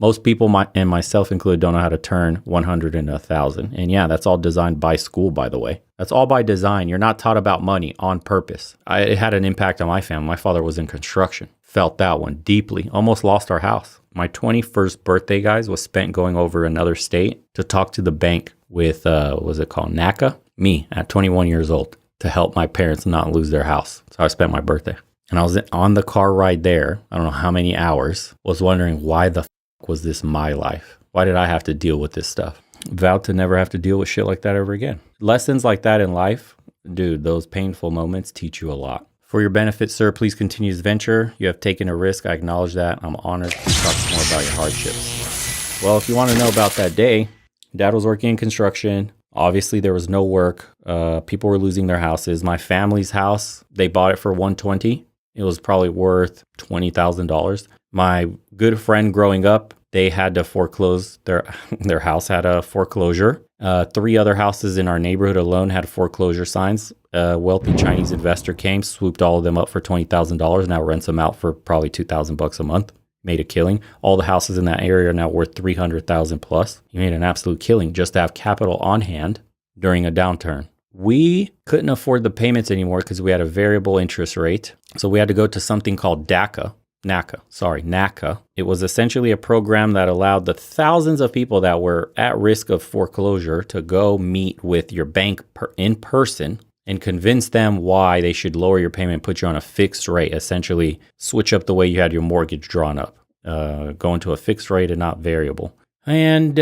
Most people, and myself included, don't know how to turn 100 into 1,000. And yeah, that's all designed by school, by the way. That's all by design. You're not taught about money on purpose. It had an impact on my family. My father was in construction. Felt that one deeply. Almost lost our house. My 21st birthday, guys, was spent going over another state to talk to the bank with, what was it called? NACA? Me at 21 years old to help my parents not lose their house. So I spent my birthday. And I was on the car ride there. I don't know how many hours. Was wondering why the was this my life? Why did I have to deal with this stuff? Vowed to never have to deal with shit like that ever again. Lessons like that in life, dude, those painful moments teach you a lot. For your benefit, sir, please continue this venture. You have taken a risk. I acknowledge that. I'm honored. Please talk more about your hardships. Well, if you want to know about that day, Dad was working in construction. Obviously, there was no work. People were losing their houses. My family's house, they bought it for $120,000. It was probably worth $20,000. My good friend growing up, they had to foreclose. Their house had a foreclosure. 3 other houses in our neighborhood alone had foreclosure signs. A wealthy Chinese investor came, swooped all of them up for $20,000. Now rents them out for probably $2,000 a month. Made a killing. All the houses in that area are now worth $300,000 plus. He made an absolute killing just to have capital on hand during a downturn. We couldn't afford the payments anymore because we had a variable interest rate. So we had to go to something called NACA. It was essentially a program that allowed the thousands of people that were at risk of foreclosure to go meet with your bank in person and convince them why they should lower your payment, put you on a fixed rate, essentially switch up the way you had your mortgage drawn up, go into a fixed rate and not variable. And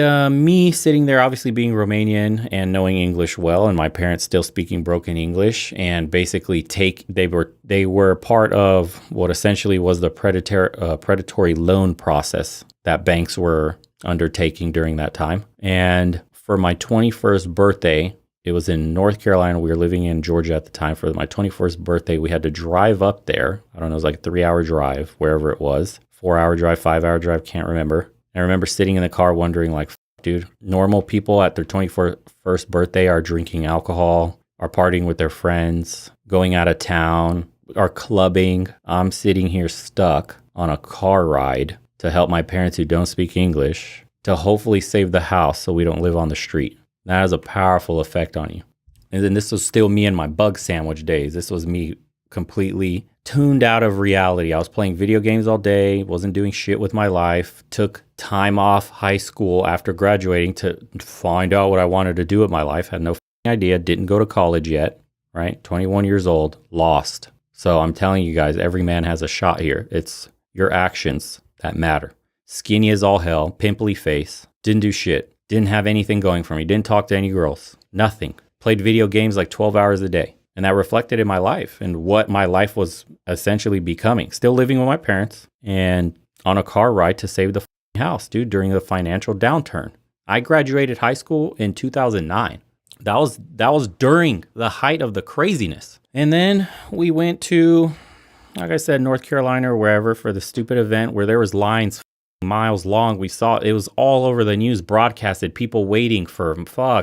me sitting there, obviously being Romanian and knowing English well, and my parents still speaking broken English, and basically they were part of what essentially was the predatory loan process that banks were undertaking during that time. And for my 21st birthday, it was in North Carolina. We were living in Georgia at the time. For my 21st birthday, we had to drive up there. I don't know, it was like a 3-hour drive, wherever it was. 4-hour drive, 5-hour drive, can't remember. I remember sitting in the car wondering, like, dude, normal people at their 21st birthday are drinking alcohol, are partying with their friends, going out of town, are clubbing. I'm sitting here stuck on a car ride to help my parents who don't speak English to hopefully save the house so we don't live on the street. That has a powerful effect on you. And then this was still me in my bug sandwich days. This was me completely tuned out of reality. I was playing video games all day, wasn't doing shit with my life, took time off high school after graduating to find out what I wanted to do with my life. Had no idea, didn't go to college yet, right? 21 years old, lost. So I'm telling you guys, every man has a shot here. It's your actions that matter. Skinny as all hell, pimply face, didn't do shit, didn't have anything going for me, didn't talk to any girls, nothing. Played video games like 12 hours a day. And that reflected in my life and what my life was essentially becoming. Still living with my parents and on a car ride to save the house, dude, during the financial downturn. I graduated high school in 2009. That was during the height of the craziness. And then we went to, like I said, North Carolina or wherever for the stupid event where there was lines miles long. We saw it was all over the news, broadcasted, people waiting for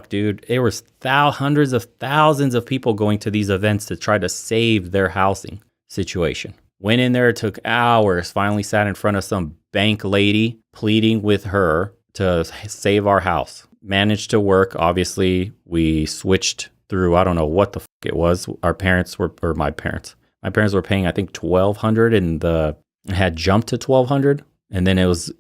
dude. There was hundreds of thousands of people going to these events to try to save their housing situation. Went in there, took hours, finally sat in front of some bank lady pleading with her to save our house. Managed to work. Obviously, we switched through, I don't know what the it was. My parents were paying, I think, $1,200 and had jumped to $1,200. And then it was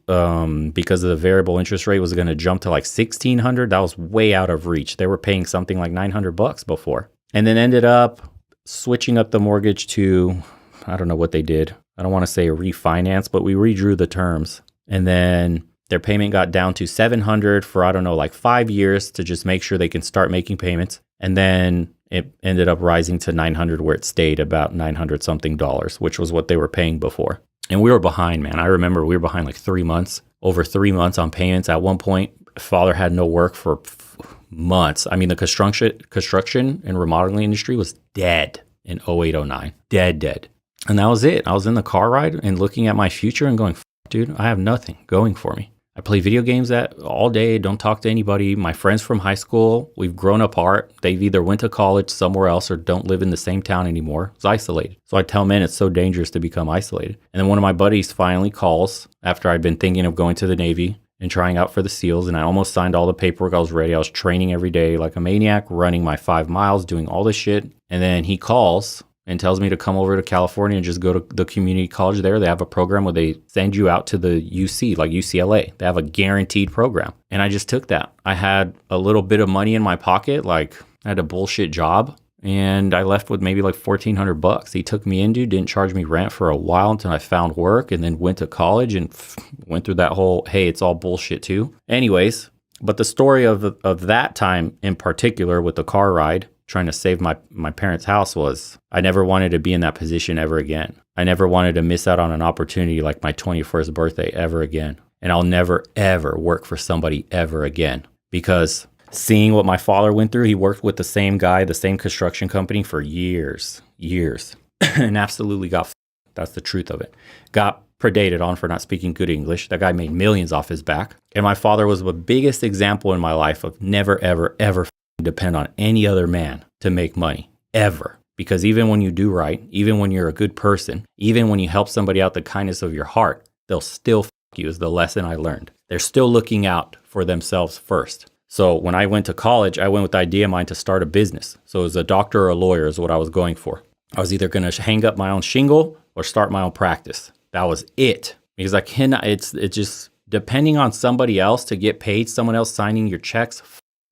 because of the variable interest rate was going to jump to like $1,600. That was way out of reach. They were paying something like $900 before. And then ended up switching up the mortgage to, I don't know what they did. I don't want to say a refinance, but we redrew the terms. And then their payment got down to $700 for, I don't know, like 5 years to just make sure they can start making payments. And then it ended up rising to $900 where it stayed about $900 something dollars, which was what they were paying before. And we were behind, man. I remember we were behind like 3 months, over 3 months on payments. At one point, father had no work for months. I mean, the construction and remodeling industry was dead in 08, 09. Dead. And that was it. I was in the car ride and looking at my future and going, dude, I have nothing going for me. I play video games all day, don't talk to anybody. My friends from high school, we've grown apart. They've either went to college somewhere else or don't live in the same town anymore. It's isolated. So I tell men it's so dangerous to become isolated. And then one of my buddies finally calls after I'd been thinking of going to the Navy and trying out for the SEALs. And I almost signed all the paperwork. I was ready. I was training every day like a maniac, running my 5 miles, doing all this shit. And then he calls and tells me to come over to California and just go to the community college there. They have a program where they send you out to the UC, like UCLA. They have a guaranteed program. And I just took that. I had a little bit of money in my pocket, like I had a bullshit job. And I left with maybe like $1,400. He took me in, dude, didn't charge me rent for a while until I found work, and then went to college and went through that whole, hey, it's all bullshit too. Anyways, but the story of that time in particular with the car ride, trying to save my parents' house, was I never wanted to be in that position ever again. I never wanted to miss out on an opportunity like my 21st birthday ever again. And I'll never, ever work for somebody ever again, because seeing what my father went through, he worked with the same guy, the same construction company for years, and absolutely that's the truth of it. Got predated on for not speaking good English. That guy made millions off his back. And my father was the biggest example in my life of never, ever, ever depend on any other man to make money, ever. Because even when you do right, even when you're a good person, even when you help somebody out the kindness of your heart, they'll still you, is the lesson I learned. They're still looking out for themselves first. So when I went to college, I went with the idea of mine to start a business. So as a doctor or a lawyer is what I was going for. I was either going to hang up my own shingle or start my own practice. That was it. Because I cannot, it's just depending on somebody else to get paid, someone else signing your checks,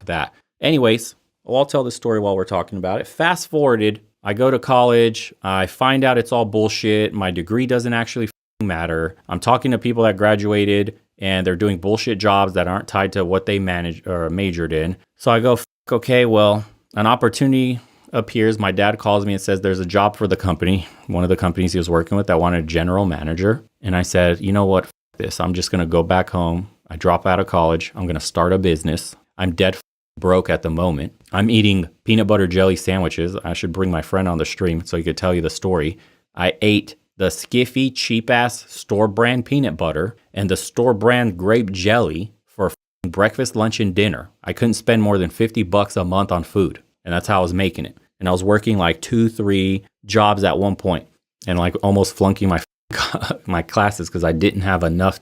that. Anyways, well, I'll tell the story while we're talking about it. Fast forwarded, I go to college. I find out it's all bullshit. My degree doesn't actually matter. I'm talking to people that graduated and they're doing bullshit jobs that aren't tied to what they managed or majored in. So I go, okay, well, an opportunity appears. My dad calls me and says there's a job for the company, one of the companies he was working with, that wanted a general manager. And I said, you know what, this. I'm just going to go back home. I drop out of college. I'm going to start a business. I'm dead broke at the moment. I'm eating peanut butter jelly sandwiches. I should bring my friend on the stream so he could tell you the story. I ate the Skiffy cheap-ass store brand peanut butter and the store brand grape jelly for breakfast, lunch, and dinner. I couldn't spend more than $50 a month on food, and that's how I was making it. And I was working like 2-3 jobs at one point and like almost flunking my classes because I didn't have enough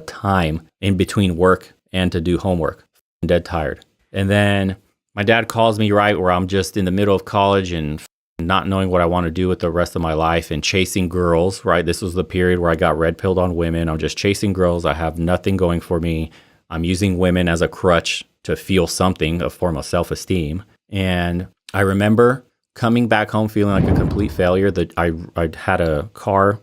time in between work and to do homework. I'm dead tired. And then my dad calls me right where I'm just in the middle of college and not knowing what I want to do with the rest of my life and chasing girls, right? This was the period where I got red pilled on women. I'm just chasing girls. I have nothing going for me. I'm using women as a crutch to feel something, a form of self-esteem. And I remember coming back home feeling like a complete failure. That I had a car,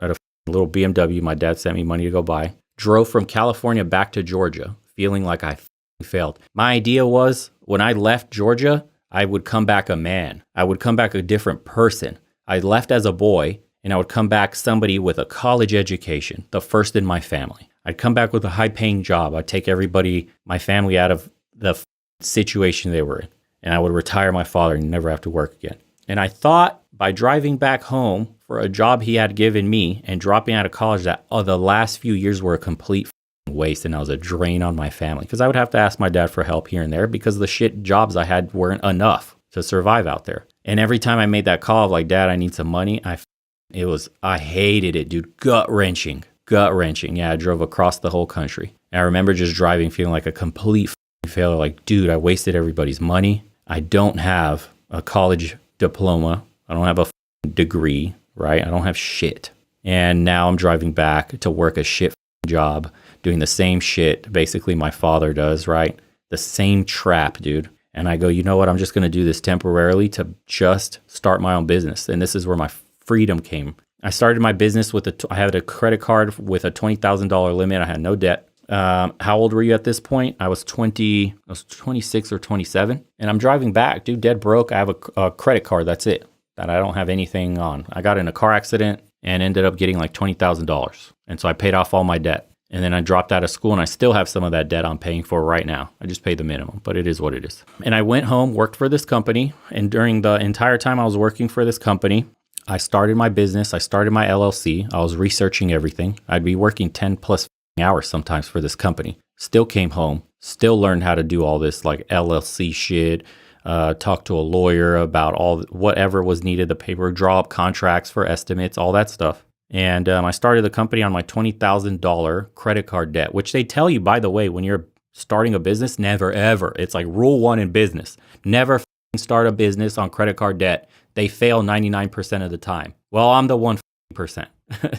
I had a little BMW. My dad sent me money to go buy. Drove from California back to Georgia feeling like I failed. My idea was when I left Georgia, I would come back a man. I would come back a different person. I left as a boy and I would come back somebody with a college education, the first in my family. I'd come back with a high paying job. I'd take everybody, my family out of the situation they were in. And I would retire my father and never have to work again. And I thought by driving back home for a job he had given me and dropping out of college that the last few years were a complete waste and I was a drain on my family because I would have to ask my dad for help here and there because the shit jobs I had weren't enough to survive out there. And every time I made that call of like, Dad, I need some money, I hated it, dude. Gut wrenching. Yeah, I drove across the whole country. And I remember just driving feeling like a complete failure. Like, dude, I wasted everybody's money. I don't have a college diploma. I don't have a degree, right? I don't have shit. And now I'm driving back to work a shit job doing the same shit basically my father does, right? The same trap, dude. And I go, you know what? I'm just going to do this temporarily to just start my own business. And this is where my freedom came. I started my business with I had a credit card with a $20,000 limit. I had no debt. How old were you at this point? I was 26 or 27. And I'm driving back, dude, dead broke. I have a credit card. That's it. That I don't have anything on. I got in a car accident and ended up getting like $20,000. And so I paid off all my debt. And then I dropped out of school and I still have some of that debt I'm paying for right now. I just paid the minimum, but it is what it is. And I went home, worked for this company. And during the entire time I was working for this company, I started my business. I started my LLC. I was researching everything. I'd be working 10 plus hours sometimes for this company. Still came home, still learned how to do all this like LLC shit, talk to a lawyer about whatever was needed, the paper, draw up contracts for estimates, all that stuff. And I started the company on my $20,000 credit card debt, which they tell you, by the way, when you're starting a business, never, ever. It's like rule 1 in business. Never start a business on credit card debt. They fail 99% of the time. Well, I'm the 1%.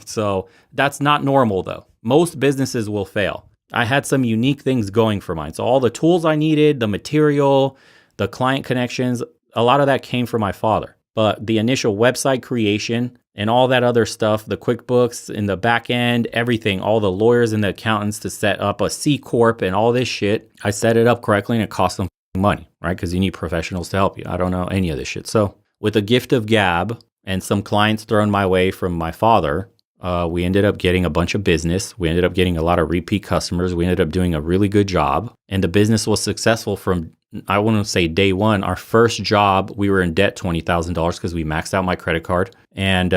So that's not normal though. Most businesses will fail. I had some unique things going for mine. So all the tools I needed, the material, the client connections, a lot of that came from my father. But the initial website creation and all that other stuff, the QuickBooks in the back end, everything, all the lawyers and the accountants to set up a C Corp and all this shit, I set it up correctly and it cost them money, right? Because you need professionals to help you. I don't know any of this shit. So with a gift of gab and some clients thrown my way from my father, we ended up getting a bunch of business. We ended up getting a lot of repeat customers. We ended up doing a really good job. And the business was successful from, I wouldn't say day one. Our first job, we were in debt $20,000 because we maxed out my credit card. And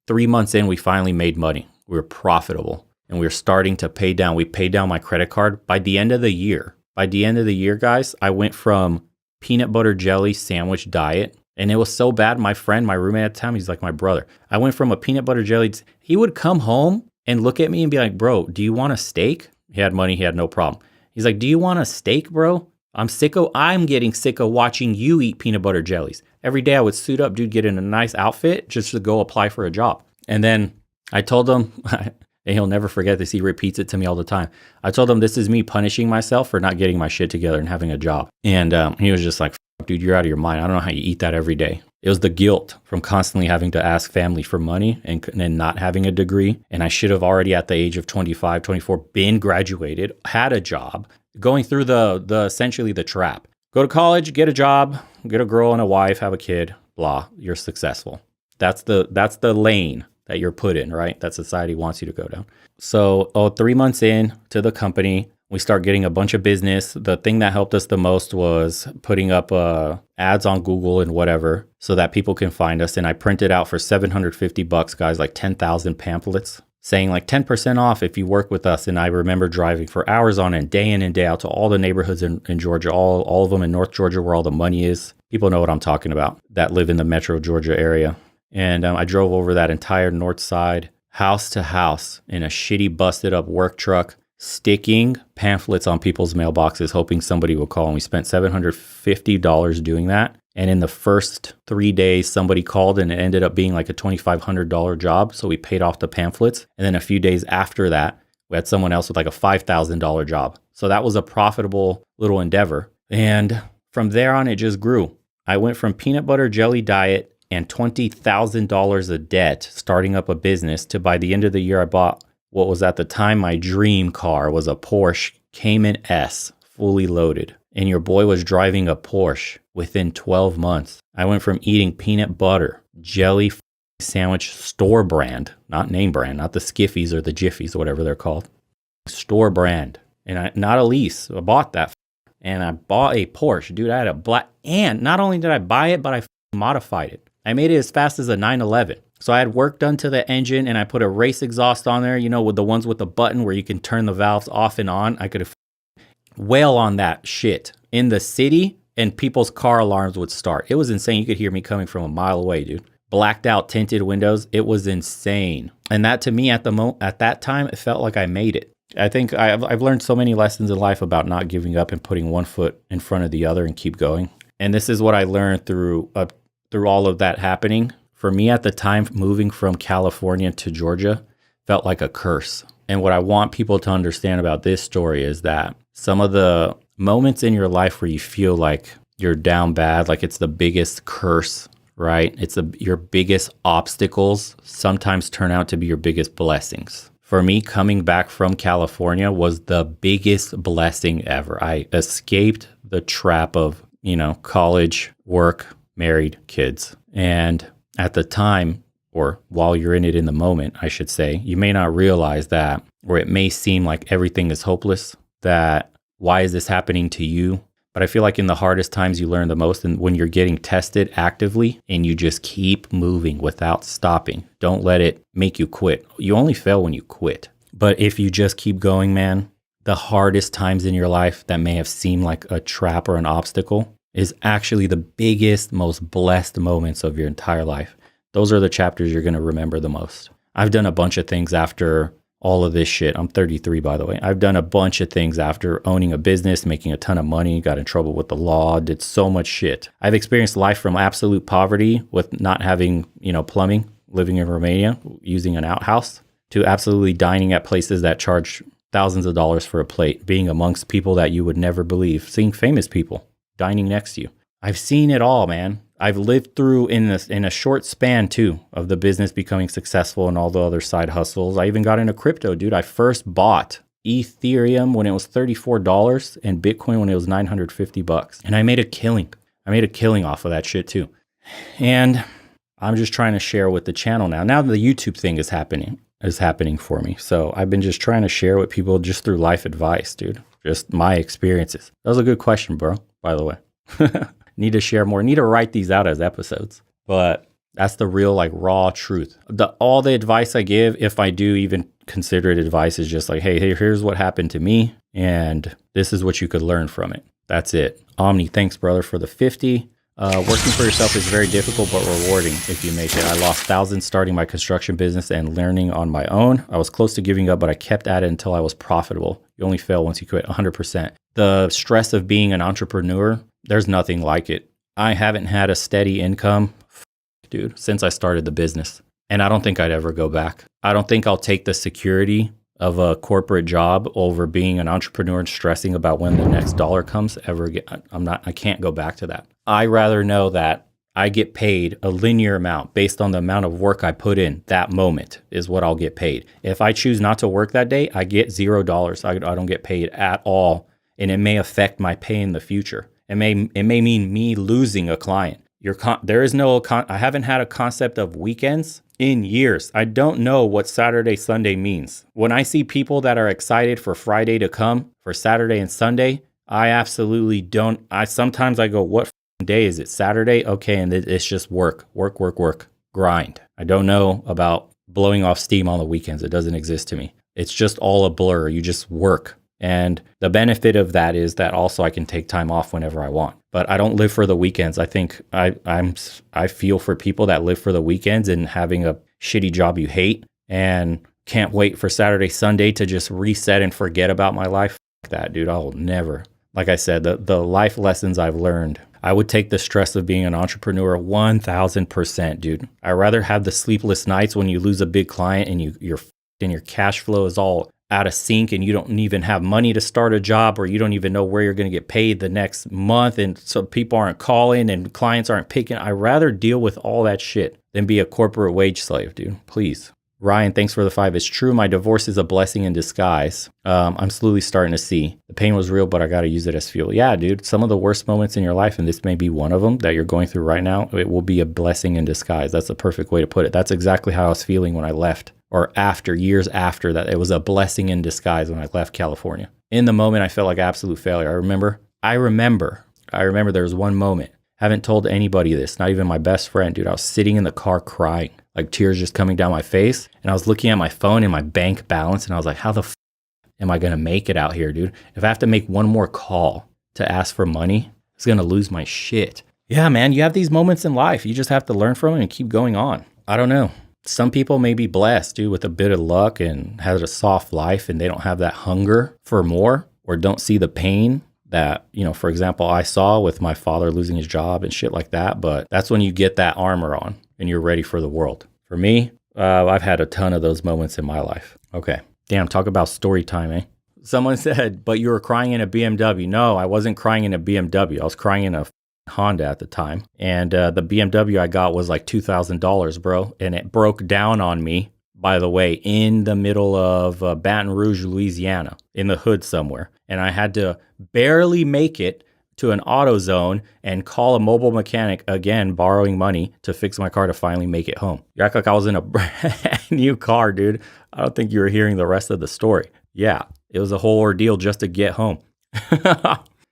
3 months in, we finally made money. We were profitable and we were starting to pay down. We paid down my credit card by the end of the year. By the end of the year, guys, I went from peanut butter jelly sandwich diet. And it was so bad. My friend, my roommate at the time, he's like my brother. I went from a peanut butter jelly. He would come home and look at me and be like, bro, do you want a steak? He had money. He had no problem. He's like, do you want a steak, bro? I'm getting sick of watching you eat peanut butter jellies. Every day I would suit up, dude, get in a nice outfit just to go apply for a job. And then I told him, and he'll never forget this. He repeats it to me all the time. I told him this is me punishing myself for not getting my shit together and having a job. And he was just like, dude, you're out of your mind. I don't know how you eat that every day. It was the guilt from constantly having to ask family for money and not having a degree. And I should have already at the age of 25, 24, been graduated, had a job, going through the essentially the trap. Go to college, get a job, get a girl and a wife, have a kid, blah, you're successful. That's the lane that you're put in, right? That society wants you to go down. So 3 months in to the company, we start getting a bunch of business. The thing that helped us the most was putting up ads on Google and whatever so that people can find us. And I printed out for $750, guys, like 10,000 pamphlets saying like 10% off if you work with us. And I remember driving for hours on end, day in and day out to all the neighborhoods in Georgia, all of them in North Georgia where all the money is. People know what I'm talking about that live in the metro Georgia area. And I drove over that entire north side, house to house in a shitty busted up work truck, sticking pamphlets on people's mailboxes, hoping somebody will call. And we spent $750 doing that. And in the first 3 days, somebody called and it ended up being like a $2,500 job. So we paid off the pamphlets. And then a few days after that, we had someone else with like a $5,000 job. So that was a profitable little endeavor. And from there on, it just grew. I went from peanut butter jelly diet and $20,000 of debt starting up a business to by the end of the year, I bought what was at the time my dream car was a Porsche Cayman S, fully loaded. And your boy was driving a Porsche within 12 months. I went from eating peanut butter, jelly sandwich, store brand, not name brand, not the Skiffies or the Jiffies, whatever they're called. Store brand. And not a lease. I bought that. And I bought a Porsche. Dude, I had a black. And not only did I buy it, but I modified it. I made it as fast as a 911. So I had work done to the engine and I put a race exhaust on there, you know, with the ones with the button where you can turn the valves off and on. I could have wail on that shit in the city and people's car alarms would start. It was insane. You could hear me coming from a mile away, dude. Blacked out tinted windows. It was insane. And that to me at that time, it felt like I made it. I think I've learned so many lessons in life about not giving up and putting one foot in front of the other and keep going. And this is what I learned through all of that happening. For me at the time, moving from California to Georgia felt like a curse. And what I want people to understand about this story is that some of the moments in your life where you feel like you're down bad, like it's the biggest curse, right? It's your biggest obstacles sometimes turn out to be your biggest blessings. For me, coming back from California was the biggest blessing ever. I escaped the trap of, college, work, married, kids. And at the time, or while you're in it in the moment, I should say, you may not realize that, or it may seem like everything is hopeless, that why is this happening to you? But I feel like in the hardest times you learn the most, and when you're getting tested actively and you just keep moving without stopping. Don't let it make you quit. You only fail when you quit. But if you just keep going, man, the hardest times in your life that may have seemed like a trap or an obstacle is actually the biggest, most blessed moments of your entire life. Those are the chapters you're going to remember the most. I've done a bunch of things after all of this shit. I'm 33, by the way. I've done a bunch of things after owning a business, making a ton of money, got in trouble with the law, did so much shit. I've experienced life from absolute poverty with not having, plumbing, living in Romania, using an outhouse, to absolutely dining at places that charge thousands of dollars for a plate, being amongst people that you would never believe, seeing famous people dining next to you. I've seen it all, man. I've lived through in a short span too of the business becoming successful and all the other side hustles. I even got into crypto, dude. I first bought Ethereum when it was $34 and Bitcoin when it was $950. And I made a killing. I made a killing off of that shit too. And I'm just trying to share with the channel now. Now the YouTube thing is happening for me. So I've been just trying to share with people just through life advice, dude. Just my experiences. That was a good question, bro, by the way. Need to share more. Need to write these out as episodes. But that's the real, raw truth. All the advice I give, if I do even consider it advice, is just like, hey, here's what happened to me, and this is what you could learn from it. That's it. Omni, thanks, brother, for the 50. Working for yourself is very difficult but rewarding if you make it. I lost thousands starting my construction business and learning on my own. I was close to giving up, but I kept at it until I was profitable. You only fail once you quit, 100%. The stress of being an entrepreneur, there's nothing like it. I haven't had a steady income, dude, since I started the business. And I don't think I'd ever go back. I don't think I'll take the security of a corporate job over being an entrepreneur and stressing about when the next dollar comes ever again. I can't go back to that. I rather know that I get paid a linear amount based on the amount of work I put in. That moment is what I'll get paid. If I choose not to work that day, I get $0. I don't get paid at all. And it may affect my pay in the future. It may mean me losing a client. I haven't had a concept of weekends in years. I don't know what Saturday, Sunday means. When I see people that are excited for Friday to come for Saturday and Sunday, I absolutely don't. Sometimes I go, what day is it? Saturday? Okay. And it's just work, grind. I don't know about blowing off steam on the weekends. It doesn't exist to me. It's just all a blur. You just work. And the benefit of that is that also I can take time off whenever I want. But I don't live for the weekends. I think I feel for people that live for the weekends and having a shitty job you hate and can't wait for Saturday, Sunday to just reset and forget about my life. Fuck that, dude. I'll never. Like I said, the life lessons I've learned, I would take the stress of being an entrepreneur 1000%, dude. I'd rather have the sleepless nights when you lose a big client and your cash flow is all out of sync and you don't even have money to start a job, or you don't even know where you're going to get paid the next month, and so people aren't calling and clients aren't picking. I'd rather deal with all that shit than be a corporate wage slave, dude. Please. Ryan, thanks for the 5. It's true, my divorce is a blessing in disguise. I'm slowly starting to see. The pain was real, but I got to use it as fuel. Yeah, dude, some of the worst moments in your life, and this may be one of them that you're going through right now, it will be a blessing in disguise. That's the perfect way to put it. That's exactly how I was feeling when I left. Or years after that. It was a blessing in disguise when I left California. In the moment, I felt like absolute failure. I remember there was one moment. Haven't told anybody this, not even my best friend, dude. I was sitting in the car crying, like tears just coming down my face. And I was looking at my phone and my bank balance, and I was like, how the am I going to make it out here, dude? If I have to make one more call to ask for money, it's going to lose my shit. Yeah, man, you have these moments in life. You just have to learn from them and keep going on. I don't know. Some people may be blessed, dude, with a bit of luck and has a soft life, and they don't have that hunger for more, or don't see the pain that, for example, I saw with my father losing his job and shit like that. But that's when you get that armor on and you're ready for the world. For me, I've had a ton of those moments in my life. Okay. Damn, talk about story time, eh? Someone said, but you were crying in a BMW. No, I wasn't crying in a BMW. I was crying in a Honda at the time. And the BMW I got was like $2,000, bro. And it broke down on me, by the way, in the middle of Baton Rouge, Louisiana, in the hood somewhere. And I had to barely make it to an AutoZone and call a mobile mechanic, again, borrowing money to fix my car to finally make it home. You act like I was in a brand new car, dude. I don't think you were hearing the rest of the story. Yeah, it was a whole ordeal just to get home.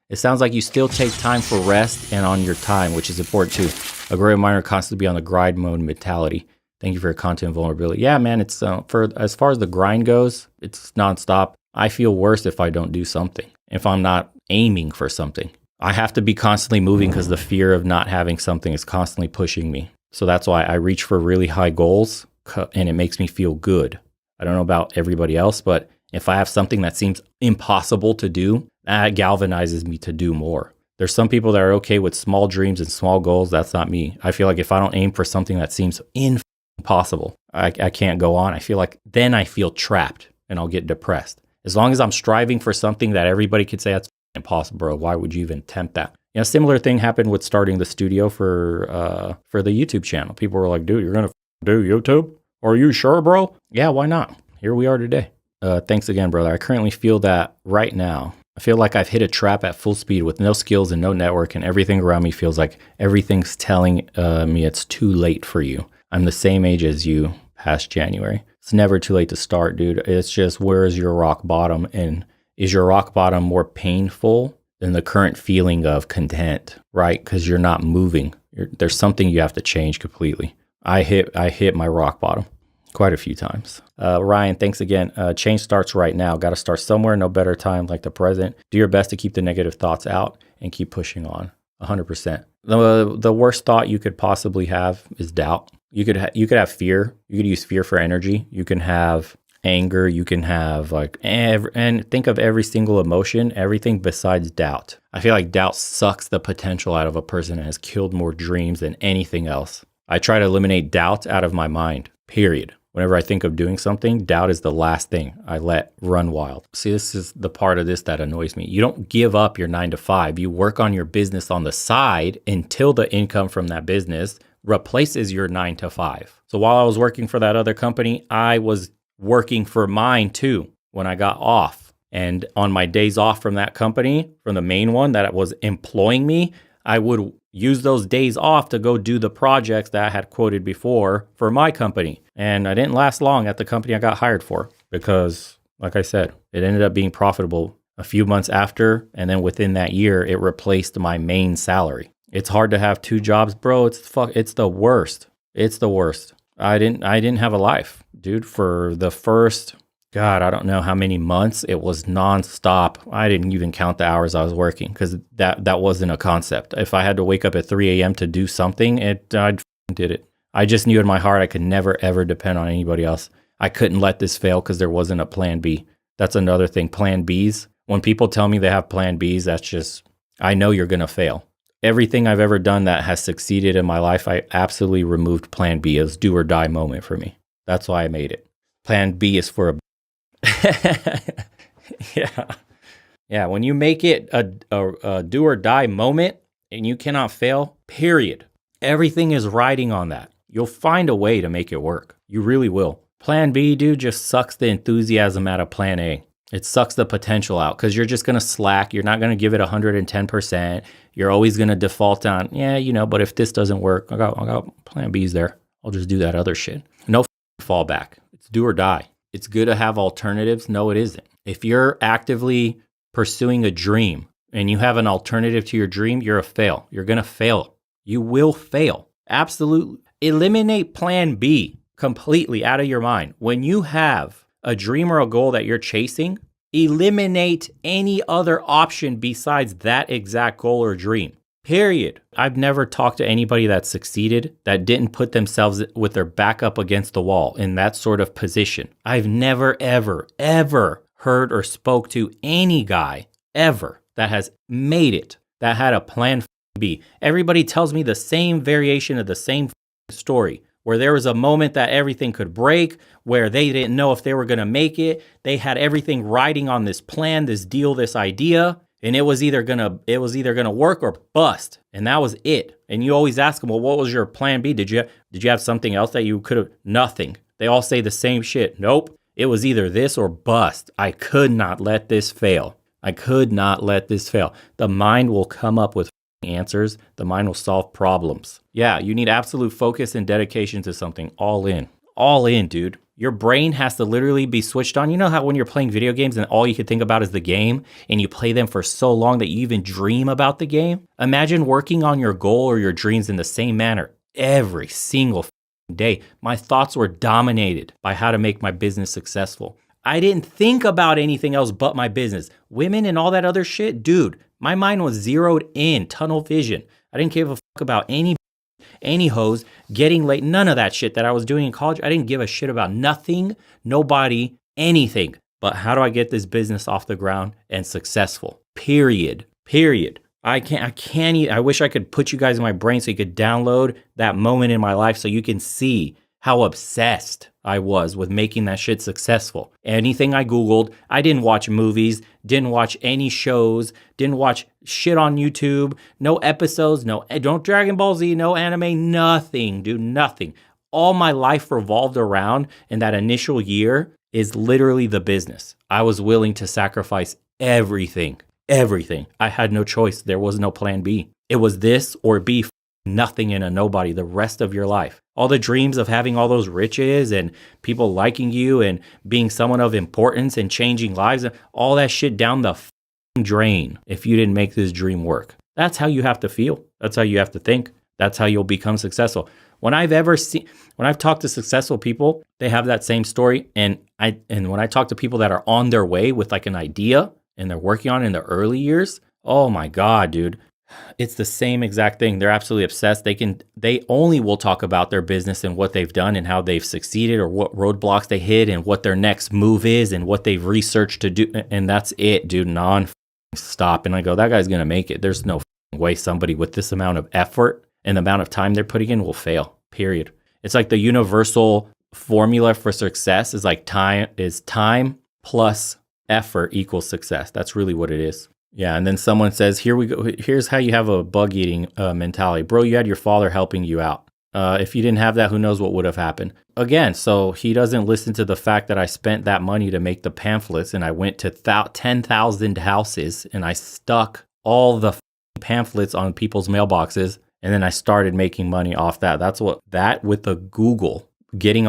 It sounds like you still take time for rest and on your time, which is important too. A great reminder constantly be on the grind mode mentality. Thank you for your content and vulnerability. Yeah, man, it's for as far as the grind goes, it's nonstop. I feel worse if I don't do something, if I'm not aiming for something. I have to be constantly moving because the fear of not having something is constantly pushing me. So that's why I reach for really high goals and it makes me feel good. I don't know about everybody else, but if I have something that seems impossible to do, that galvanizes me to do more. There's some people that are okay with small dreams and small goals. That's not me. I feel like if I don't aim for something that seems impossible, I can't go on. I feel like then I feel trapped and I'll get depressed. As long as I'm striving for something that everybody could say that's impossible, bro, why would you even attempt that? You know, similar thing happened with starting the studio for the YouTube channel. People were like, dude, you're going to do YouTube? Are you sure, bro? Yeah, why not? Here we are today. Thanks again, brother. I currently feel that right now. I feel like I've hit a trap at full speed with no skills and no network, and everything around me feels like everything's telling me it's too late for you. I'm the same age as you past January. It's never too late to start, dude. It's just, where is your rock bottom? And is your rock bottom more painful than the current feeling of content, right? Because you're not moving. There's something you have to change completely. I hit my rock bottom quite a few times. Ryan, thanks again. Change starts right now. Got to start somewhere. No better time like the present. Do your best to keep the negative thoughts out and keep pushing on. 100%. The worst thought you could possibly have is doubt. You could have fear. You could use fear for energy. You can have anger. You can have and think of every single emotion, everything besides doubt. I feel like doubt sucks the potential out of a person and has killed more dreams than anything else. I try to eliminate doubt out of my mind, period. Whenever I think of doing something, doubt is the last thing I let run wild. See, this is the part of this that annoys me. You don't give up your 9 to 5. You work on your business on the side until the income from that business replaces your 9 to 5. So while I was working for that other company, I was working for mine too when I got off. And on my days off from that company, from the main one that was employing me, I would use those days off to go do the projects that I had quoted before for my company. And I didn't last long at the company I got hired for because, like I said, it ended up being profitable a few months after. And then within that year, it replaced my main salary. It's hard to have 2 jobs, bro. It's the worst. It's the worst. I didn't have a life, dude, for the first, God, I don't know how many months. It was nonstop. I didn't even count the hours I was working because that wasn't a concept. If I had to wake up at 3 a.m. to do something, I did it. I just knew in my heart I could never, ever depend on anybody else. I couldn't let this fail because there wasn't a plan B. That's another thing. Plan Bs. When people tell me they have plan Bs, that's just, I know you're going to fail. Everything I've ever done that has succeeded in my life, I absolutely removed plan B as do or die moment for me. That's why I made it. Plan B is for a Yeah. When you make it a do or die moment and you cannot fail, period. Everything is riding on that. You'll find a way to make it work. You really will. Plan B, dude, just sucks the enthusiasm out of plan A. It sucks the potential out because you're just going to slack. You're not going to give it 110%. You're always going to default on, but if this doesn't work, I got plan B's there. I'll just do that other shit. No fallback. It's do or die. It's good to have alternatives. No, it isn't. If you're actively pursuing a dream and you have an alternative to your dream, you're a fail. You're going to fail. You will fail. Absolutely. Eliminate plan B completely out of your mind. When you have a dream or a goal that you're chasing, eliminate any other option besides that exact goal or dream. Period. I've never talked to anybody that succeeded that didn't put themselves with their back up against the wall in that sort of position. I've never, ever, ever heard or spoke to any guy ever that has made it, that had a plan B. Everybody tells me the same variation of the same story, where there was a moment that everything could break, where they didn't know if they were going to make it. They had everything riding on this plan, this deal, this idea. And it was either gonna work or bust, and that was it. And you always ask them, well, what was your plan B? Did you have something else that you could have? Nothing. They all say the same shit. Nope. It was either this or bust. I could not let this fail. The mind will come up with answers. The mind will solve problems. Yeah, you need absolute focus and dedication to something. All in, dude. Your brain has to literally be switched on. You know how when you're playing video games and all you can think about is the game and you play them for so long that you even dream about the game? Imagine working on your goal or your dreams in the same manner every single day. My thoughts were dominated by how to make my business successful. I didn't think about anything else but my business. Women and all that other shit, dude, my mind was zeroed in, tunnel vision. I didn't give a fuck about any hoes, getting late, none of that shit that I was doing in college. I didn't give a shit about nothing, nobody, anything. But how do I get this business off the ground and successful? Period. I wish I could put you guys in my brain so you could download that moment in my life so you can see how obsessed I was with making that shit successful. Anything I Googled, I didn't watch movies, didn't watch any shows, didn't watch shit on YouTube, no episodes, no Dragon Ball Z, no anime, nothing, dude, nothing. All my life revolved around in that initial year is literally the business. I was willing to sacrifice everything. I had no choice. There was no plan B. It was this or be nothing and a nobody the rest of your life. All the dreams of having all those riches and people liking you and being someone of importance and changing lives, all that shit down the drain if you didn't make this dream work. That's how you have to feel. That's how you have to think. That's how you'll become successful. When I've talked to successful people, they have that same story. And when I talk to people that are on their way with like an idea and they're working on it in the early years, oh my God, dude. It's the same exact thing. They're absolutely obsessed. They only will talk about their business and what they've done and how they've succeeded or what roadblocks they hit and what their next move is and what they've researched to do. And that's it, dude. Non-stop. And I go, that guy's going to make it. There's no way somebody with this amount of effort and the amount of time they're putting in will fail, period. It's like the universal formula for success is like time plus effort equals success. That's really what it is. Yeah, and then someone says, here we go. Here's how you have a bug eating mentality. Bro, you had your father helping you out. If you didn't have that, who knows what would have happened? Again, so he doesn't listen to the fact that I spent that money to make the pamphlets and I went to 10,000 houses and I stuck all the pamphlets on people's mailboxes and then I started making money off that. That with the Google, getting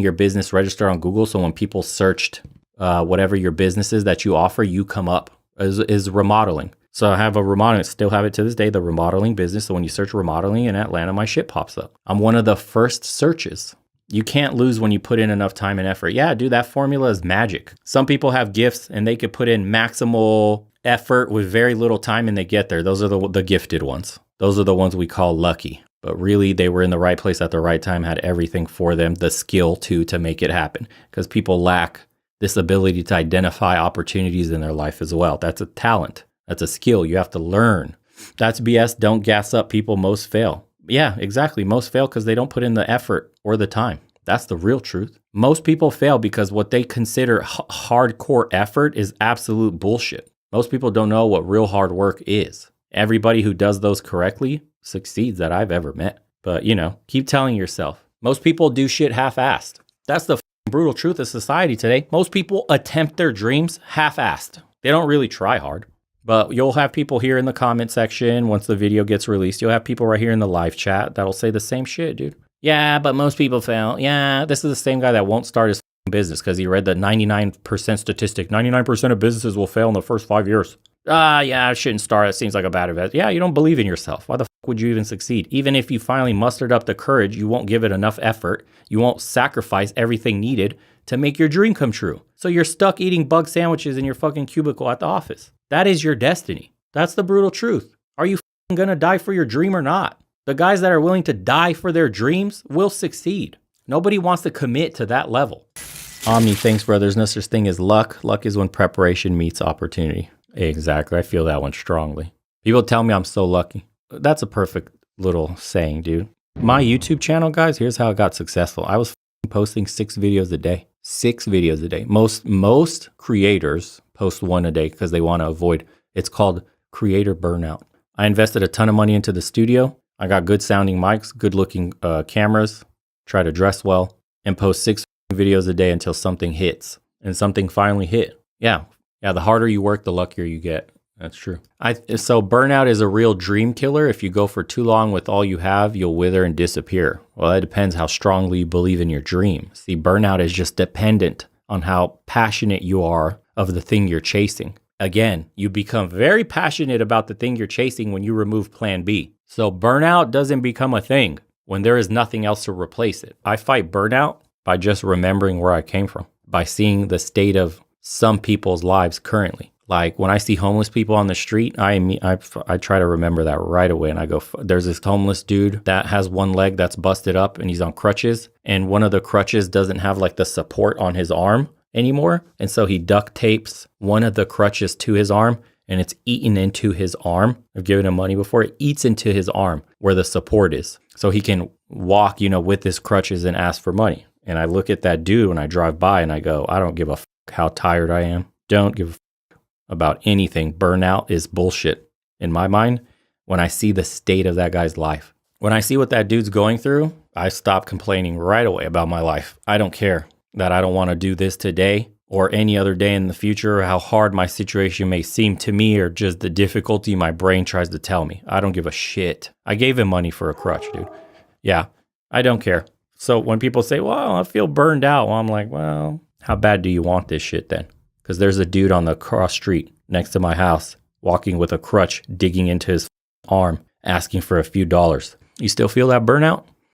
your business registered on Google. So when people searched whatever your business is that you offer, you come up. Is remodeling. So I have a remodeling, still have it to this day, the remodeling business. So when you search remodeling in Atlanta, my shit pops up. I'm one of the first searches. You can't lose when you put in enough time and effort. Yeah, dude, that formula is magic. Some people have gifts and they could put in maximal effort with very little time and they get there. Those are the gifted ones. Those are the ones we call lucky. But really, they were in the right place at the right time, had everything for them, the skill to make it happen. Because people lack this ability to identify opportunities in their life as well. That's a talent. That's a skill. You have to learn. That's BS. Don't gas up people. Most fail. Yeah, exactly. Most fail because they don't put in the effort or the time. That's the real truth. Most people fail because what they consider hardcore effort is absolute bullshit. Most people don't know what real hard work is. Everybody who does those correctly succeeds that I've ever met. But, keep telling yourself. Most people do shit half-assed. That's the brutal truth of society today. Most people attempt their dreams half-assed. They don't really try hard. But you'll have people here in the comment section once the video gets released. You'll have people right here in the live chat that'll say the same shit, dude. Yeah, but most people fail. Yeah, this is the same guy that won't start his business because he read the 99% statistic. 99% of businesses will fail in the first 5 years. Yeah, I shouldn't start. It seems like a bad investment. Yeah, you don't believe in yourself. Why the fuck would you even succeed? Even if you finally mustered up the courage, you won't give it enough effort. You won't sacrifice everything needed to make your dream come true. So you're stuck eating bug sandwiches in your fucking cubicle at the office. That is your destiny. That's the brutal truth. Are you going to die for your dream or not? The guys that are willing to die for their dreams will succeed. Nobody wants to commit to that level. Omni, thanks, bro. There's no such thing as luck. Luck is when preparation meets opportunity. Exactly. I feel that one strongly. People tell me I'm so lucky. That's a perfect little saying, dude. My YouTube channel, guys, here's how it got successful. I was posting 6 videos a day. 6 videos a day. Most creators post 1 a day because they want to avoid, it's called creator burnout. I invested a ton of money into the studio. I got good sounding mics, good looking cameras, try to dress well, and post 6 videos a day until something hits. And something finally hit. Yeah, the harder you work, the luckier you get. That's true. So burnout is a real dream killer. If you go for too long with all you have, you'll wither and disappear. Well, that depends how strongly you believe in your dream. See, burnout is just dependent on how passionate you are of the thing you're chasing. Again, you become very passionate about the thing you're chasing when you remove plan B. So burnout doesn't become a thing. when there is nothing else to replace it. I fight burnout by just remembering where I came from, by seeing the state of some people's lives currently. Like when I see homeless people on the street, I try to remember that right away. And I go, there's this homeless dude that has one leg that's busted up and he's on crutches. And one of the crutches doesn't have like the support on his arm anymore. And so he duct tapes one of the crutches to his arm and it's eaten into his arm. I've given him money before. It eats into his arm where the support is. So he can walk, with his crutches and ask for money. And I look at that dude when I drive by and I go, I don't give a how tired I am. Don't give a about anything. Burnout is bullshit in my mind when I see the state of that guy's life. When I see what that dude's going through, I stop complaining right away about my life. I don't care that I don't want to do this today or any other day in the future, or how hard my situation may seem to me, or just the difficulty my brain tries to tell me. I don't give a shit. I gave him money for a crutch, dude. Yeah, I don't care. So when people say, well, I feel burned out, well, I'm like, well, how bad do you want this shit then? Because there's a dude on the cross street next to my house walking with a crutch, digging into his arm, asking for a few dollars. You still feel that burnout?